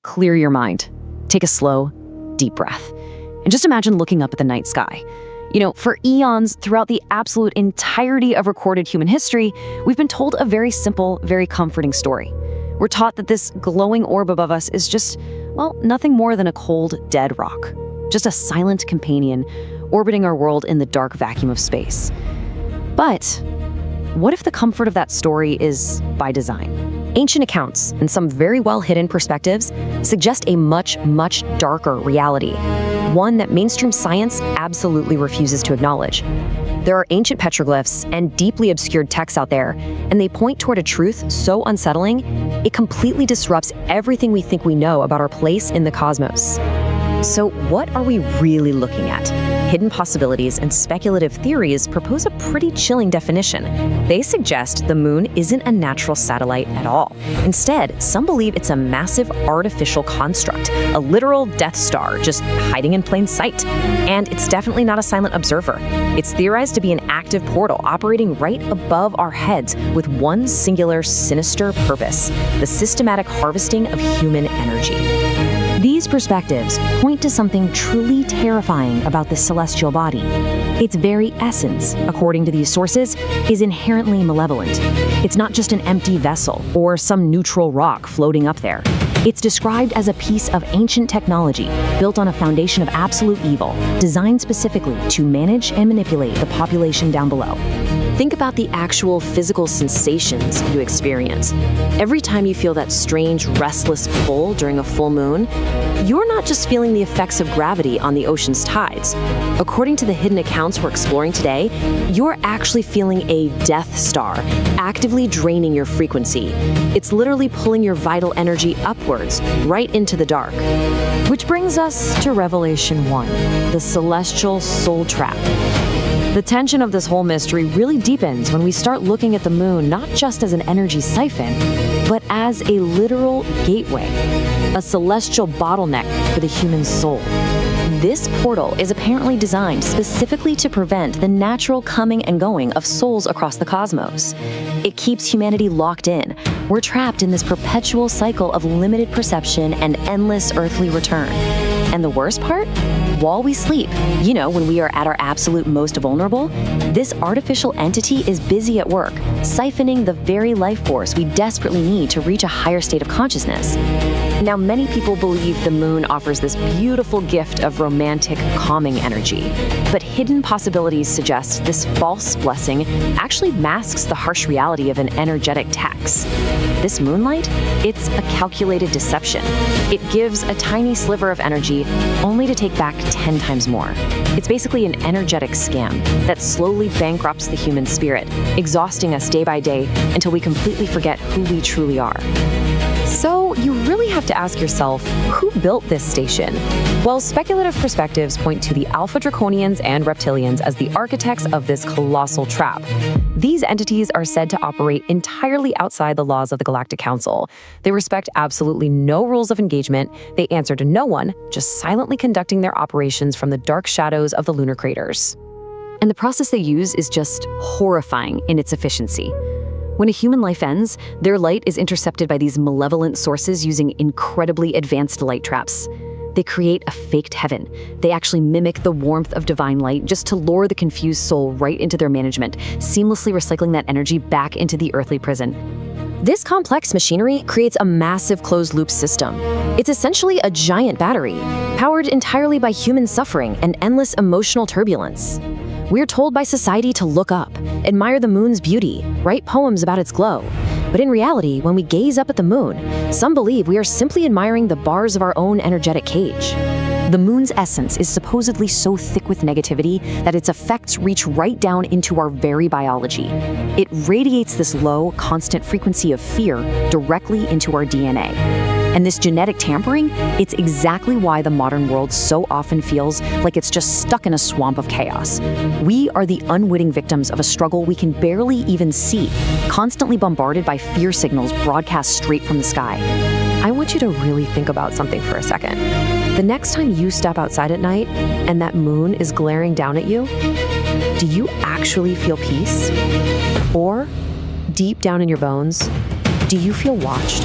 clear your mind. Take a slow, deep breath. And just imagine looking up at the night sky. For eons, throughout the absolute entirety of recorded human history, we've been told a very simple, very comforting story. We're taught that this glowing orb above us is just, nothing more than a cold, dead rock. Just a silent companion orbiting our world in the dark vacuum of space. But what if the comfort of that story is by design? Ancient accounts and some very well-hidden perspectives suggest a much, much darker reality, one that mainstream science absolutely refuses to acknowledge. There are ancient petroglyphs and deeply obscured texts out there, and they point toward a truth so unsettling, it completely disrupts everything we think we know about our place in the cosmos. So what are we really looking at? Hidden possibilities and speculative theories propose a pretty chilling definition. They suggest the moon isn't a natural satellite at all. Instead, some believe it's a massive artificial construct, a literal Death Star just hiding in plain sight. And it's definitely not a silent observer. It's theorized to be an active portal operating right above our heads with one singular sinister purpose: the systematic harvesting of human energy. These perspectives point to something truly terrifying about this celestial body. Its very essence, according to these sources, is inherently malevolent. It's not just an empty vessel or some neutral rock floating up there. It's described as a piece of ancient technology built on a foundation of absolute evil, designed specifically to manage and manipulate the population down below. Think about the actual physical sensations you experience. Every time you feel that strange, restless pull during a full moon, you're not just feeling the effects of gravity on the ocean's tides. According to the hidden accounts we're exploring today, you're actually feeling a Death Star, actively draining your frequency. It's literally pulling your vital energy upwards, right into the dark. Which brings us to Revelation 1, the celestial soul trap. The tension of this whole mystery really deepens when we start looking at the moon not just as an energy siphon, but as a literal gateway, a celestial bottleneck for the human soul. This portal is apparently designed specifically to prevent the natural coming and going of souls across the cosmos. It keeps humanity locked in. We're trapped in this perpetual cycle of limited perception and endless earthly return. And the worst part? While we sleep, when we are at our absolute most vulnerable, this artificial entity is busy at work, siphoning the very life force we desperately need to reach a higher state of consciousness. Now, many people believe the moon offers this beautiful gift of romantic, calming energy, but hidden possibilities suggest this false blessing actually masks the harsh reality of an energetic tax. This moonlight, it's a calculated deception. It gives a tiny sliver of energy only to take back 10 times more. It's basically an energetic scam that slowly bankrupts the human spirit, exhausting us day by day until we completely forget who we truly are. So you really have to ask yourself, who built this station? Well, speculative perspectives point to the Alpha Draconians and Reptilians as the architects of this colossal trap. These entities are said to operate entirely outside the laws of the Galactic Council. They respect absolutely no rules of engagement. They answer to no one, just silently conducting their operations from the dark shadows of the lunar craters. And the process they use is just horrifying in its efficiency. When a human life ends, their light is intercepted by these malevolent sources using incredibly advanced light traps. They create a faked heaven. They actually mimic the warmth of divine light just to lure the confused soul right into their management, seamlessly recycling that energy back into the earthly prison. This complex machinery creates a massive closed-loop system. It's essentially a giant battery, powered entirely by human suffering and endless emotional turbulence. We're told by society to look up, admire the moon's beauty, write poems about its glow. But in reality, when we gaze up at the moon, some believe we are simply admiring the bars of our own energetic cage. The moon's essence is supposedly so thick with negativity that its effects reach right down into our very biology. It radiates this low, constant frequency of fear directly into our DNA. And this genetic tampering, it's exactly why the modern world so often feels like it's just stuck in a swamp of chaos. We are the unwitting victims of a struggle we can barely even see, constantly bombarded by fear signals broadcast straight from the sky. I want you to really think about something for a second. The next time you step outside at night and that moon is glaring down at you, do you actually feel peace? Or, deep down in your bones, do you feel watched?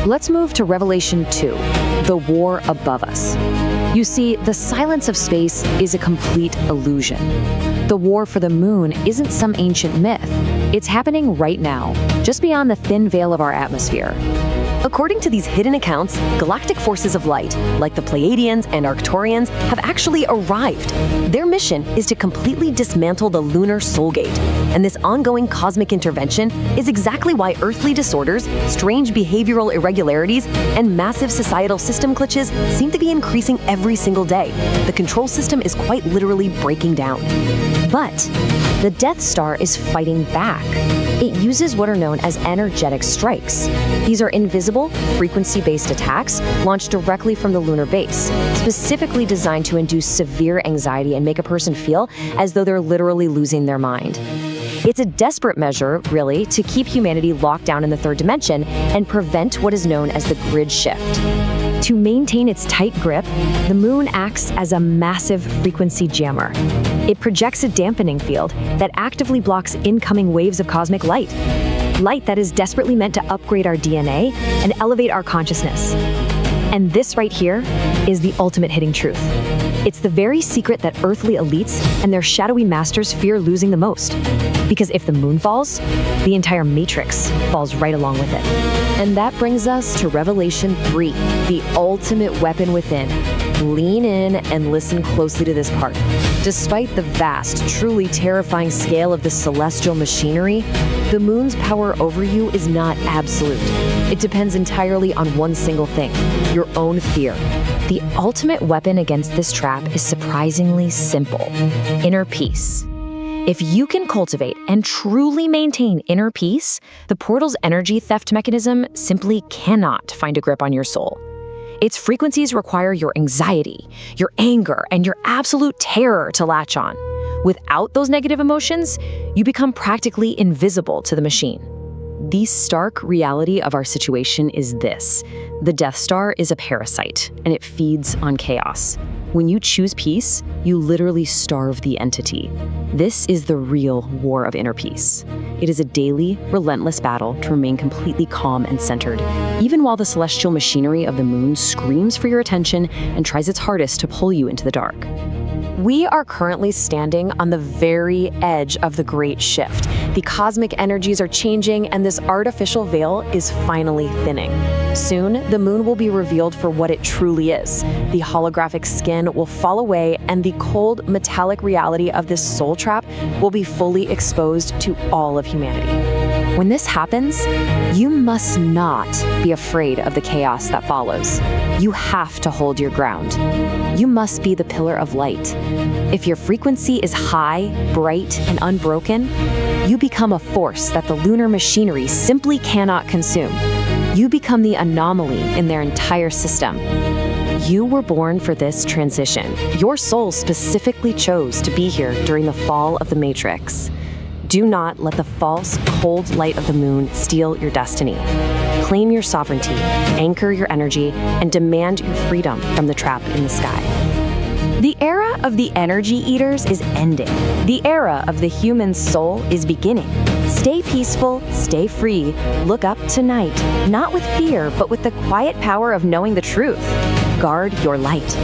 Let's move to Revelation 2, the war above us. You see, the silence of space is a complete illusion. The war for the moon isn't some ancient myth. It's happening right now, just beyond the thin veil of our atmosphere. According to these hidden accounts, galactic forces of light, like the Pleiadians and Arcturians, have actually arrived. Their mission is to completely dismantle the lunar soul gate, and this ongoing cosmic intervention is exactly why earthly disorders, strange behavioral irregularities, and massive societal system glitches seem to be increasing every single day. The control system is quite literally breaking down. But the Death Star is fighting back. It uses what are known as energetic strikes. These are invisible, frequency-based attacks launched directly from the lunar base, specifically designed to induce severe anxiety and make a person feel as though they're literally losing their mind. It's a desperate measure, really, to keep humanity locked down in the third dimension and prevent what is known as the grid shift. To maintain its tight grip, the moon acts as a massive frequency jammer. It projects a dampening field that actively blocks incoming waves of cosmic light. Light that is desperately meant to upgrade our DNA and elevate our consciousness. And this right here is the ultimate hitting truth. It's the very secret that earthly elites and their shadowy masters fear losing the most. Because if the moon falls, the entire matrix falls right along with it. And that brings us to Revelation 3, the ultimate weapon within. Lean in and listen closely to this part. Despite the vast, truly terrifying scale of the celestial machinery, the moon's power over you is not absolute. It depends entirely on one single thing: your own fear. The ultimate weapon against this trap is surprisingly simple: inner peace. If you can cultivate and truly maintain inner peace, the portal's energy theft mechanism simply cannot find a grip on your soul. Its frequencies require your anxiety, your anger, and your absolute terror to latch on. Without those negative emotions, you become practically invisible to the machine. The stark reality of our situation is this: the Death Star is a parasite, and it feeds on chaos. When you choose peace, you literally starve the entity. This is the real war of inner peace. It is a daily, relentless battle to remain completely calm and centered, even while the celestial machinery of the moon screams for your attention and tries its hardest to pull you into the dark. We are currently standing on the very edge of the Great Shift. The cosmic energies are changing, and this artificial veil is finally thinning. Soon, the moon will be revealed for what it truly is. The holographic skin will fall away, and the cold, metallic reality of this soul trap will be fully exposed to all of humanity. When this happens, you must not be afraid of the chaos that follows. You have to hold your ground. You must be the pillar of light. If your frequency is high, bright, and unbroken, you become a force that the lunar machinery simply cannot consume. You become the anomaly in their entire system. You were born for this transition. Your soul specifically chose to be here during the fall of the Matrix. Do not let the false, cold light of the moon steal your destiny. Claim your sovereignty, anchor your energy, and demand your freedom from the trap in the sky. The era of the energy eaters is ending. The era of the human soul is beginning. Stay peaceful, stay free, look up tonight, not with fear, but with the quiet power of knowing the truth. Guard your light.